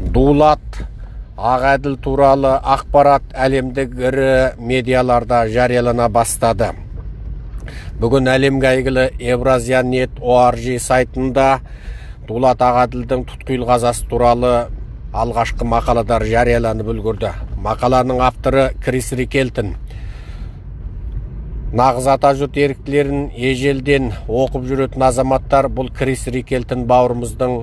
Дулат Ағаділ туралы ақпарат әлемдік ірі медиаларда жариялана бастады. Бүгін әлемге әйгілі Евразия.net.org сайтында Дулат Ағаділдің тұтқиыл қазасы туралы алғашқы мақаладар жарияланып үлгерді. Мақаланың авторы Крис Рикелтон. Нағыз атажұрт еріктілерін ежелден оқып жүретін азаматтар бұл Крис Рикелтон бауырымыздың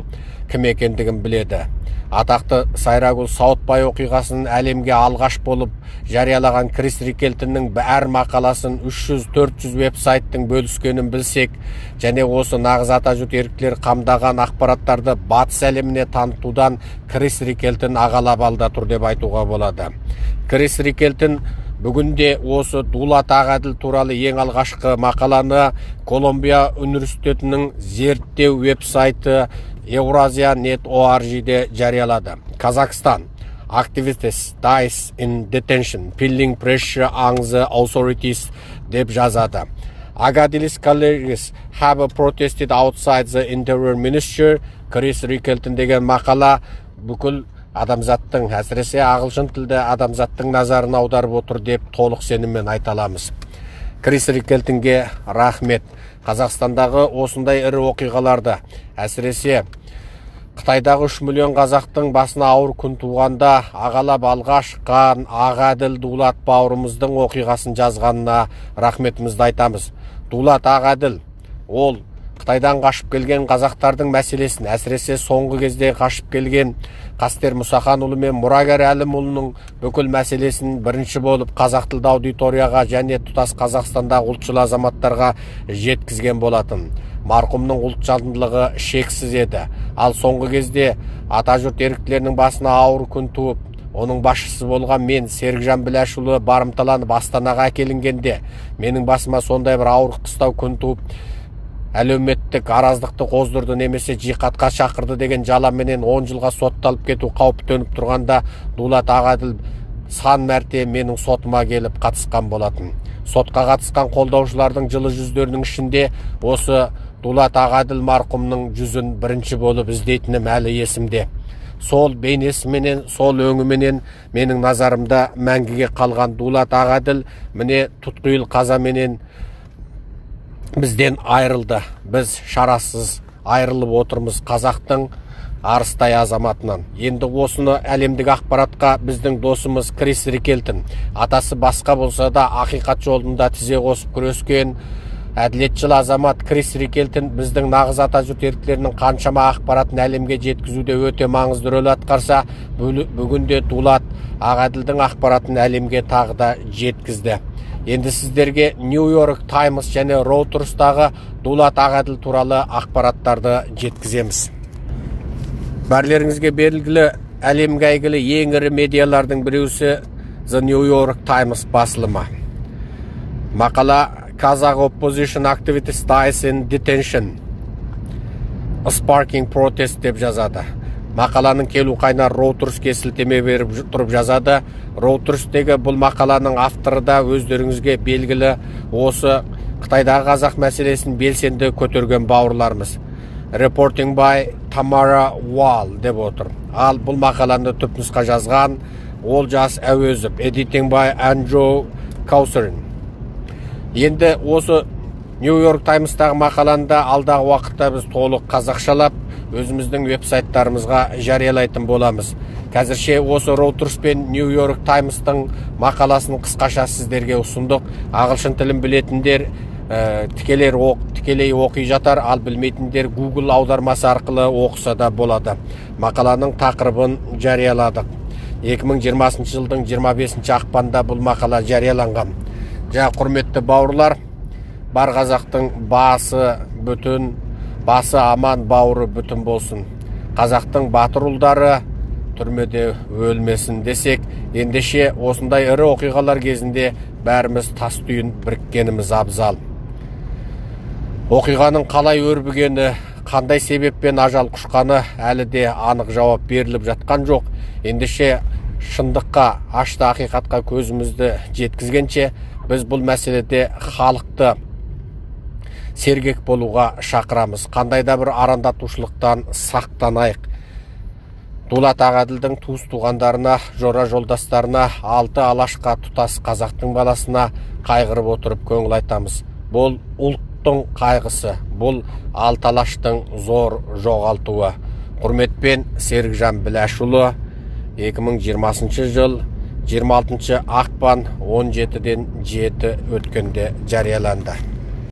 кім екендігін біледі. Атақты Сайрагул Сауытбай оқиғасын әлемге алғаш болып жариялаған Крис Рикелтонның әр мақаласын 300-400 веб-сайттың бөліскенін білсек, және осы нағыз атажұрт еріктілер қамдаған ақпараттарды батыс әлеміне танытудан Крис Рикелтон ағалап алда тұр деп айтуға болады. Крис Рикелтон бүгінде осы Дулат Ағаділ туралы ең алғашқы мақаланы Колумбия университетінің зерттеу веб-сайты Евразия.net.org-де жариялады. Казахстан. Activists dies in detention, feeling pressure on the authorities деп жазады. Agadil's colleagues have protested outside the Interior Ministry. Крис Рикелтон деген мақала бүкіл адамзаттың, әсіресе ағылшын тілді адамзаттың назарын аударып отыр деп толық сеніммен айта аламыз. Крис Рикелтонге рахмет. Қазақстандағы осындай ірі оқиғаларды, әсіресе Қытайдағы 3 миллион қазақтың басына ауыр күн туғанда ағалап алға шыққан Ағаділ Дулат бауырымыздың оқиғасын жазғанына рахметімізді айтамыз. Дулат Ағаділ, ол Қытайдан қашып келген қазақтардың мәселесін, әсіресе соңғы кезде қашып келген Қастер Мұсаханұлы мен Мұрагер Әлімұлының бүкіл мәселесін бірінші болып қазақ тілді аудиторияға және тұтас Қазақстандағы ұлтшыл азаматтарға жеткізген болатын. Марқұмның ұлтжандылығы шексіз еді. Ал соңғы кезде атажұрт еріктілерінің басына ауыр күн туып, оның басшысы болған мен, Серікжан Біләшұлы, барымталанып Астанаға әкелінгенде, менің басыма сондай бір ауыр қыстау күн туып, әлеуметтік араздықты қоздырды немесе жихадқа шақырды деген жаламенен 10 жылға сотталып кету қаупі төніп тұрғанда Дулат Ағаділ сан мәрте менің сотыма келіп қатысқан болатын. Сотқа қатысқан қолдаушылардың жылы жүздерінің ішінде осы Дулат Ағаділ марқұмның жүзін бірінші болып іздейтінім әлі есімде. Сол бейнесіменен, сол өңіменен менің назарымда мәңгіге қалған Дулат Ағаділ міне тұтқиыл қазаменен бізден айырылды. Біз шарасыз айырылып отырмыз қазақтың арыстай азаматынан. Енді осыны әлемдік ақпаратқа біздің досымыз Крис Рикелтон, атасы басқа болса да ақиқат жолында тізе қосып күрескен әділетшіл азамат Крис Рикелтон біздің нағыз атажұрт еріктілерінің қаншама ақпаратын әлемге жеткізуде өте маңызды рөл атқарса, бүгінде Дулат Ағаділдің ақпаратын әлемге тағы да жеткізді. Енді сіздерге New York Times және Reuters'тағы Дулат Ағаділ туралы ақпараттарды жеткіземіз. Бәрлеріңізге белгілі әлемге әйгілі ең ірі медиалардың біреусі The New York Times басылымы. Мақала Kazakh opposition activists dies in detention, sparking protest деп жазады. Мақаланың келу қайнар Reuters'ке сілтеме беріп тұрып жазады. Reuters'тегі бұл мақаланың авторы да өздеріңізге белгілі осы Қытайдағы қазақ мәселесін белсенді көтерген бауырларымыз. Reporting by Tamara Wall деп отыр. Ал бұл мақаланы түпнұсқа жазған Олжас Әуезов, editing by Andrew Kauserin. Енді осы New York Times'тағы мақаланда алдағы уақытта біз толық қазақшалап өзіміздің веб-сайттарымызға жариялайтын боламыз. Қазірше осы Reuters пен New York Times'тың мақаласын қысқаша сіздерге ұсындық. Ағылшын тілін білетіндер тікелей оқи жатар, ал білмейтіндер Google аудармасы арқылы оқыса да болады. Мақаланың тақырыбын жарияладық. 2020 жылдың 25 ақпанда бұл мақала жарияланған. Құрметті бауырлар, бар қазақтың басы бүтін, басы аман, бауыры бүтін болсын. Қазақтың батыр ұлдары түрмеде өлмесін десек, ендеше осындай ірі оқиғалар кезінде бәріміз тас түйін біріккеніміз абзал. Оқиғаның қалай өрбігені, қандай себеппен ажал құшқаны әлі де анық жауап беріліп жатқан жоқ. Ендеше шындыққа, ашты ақиқатқа көзімізді жеткізгенше, біз бұл мәселеде халықты сергек болуға шақырамыз. Қандай да бір арандатушылықтан сақтанайық. Дулат Ағаділдің туыс туғандарына, жора жолдастарына, алты алашқа тұтас қазақтың баласына қайғырып отырып көңіл айтамыз. Бұл ұлттың қайғысы, бұл алты алаштың зор жоғалтуы. Құрметпен Серікжан Біләшұлы, 2020 жыл 26 ақпан 17-ден 7 өткенде жарияланды.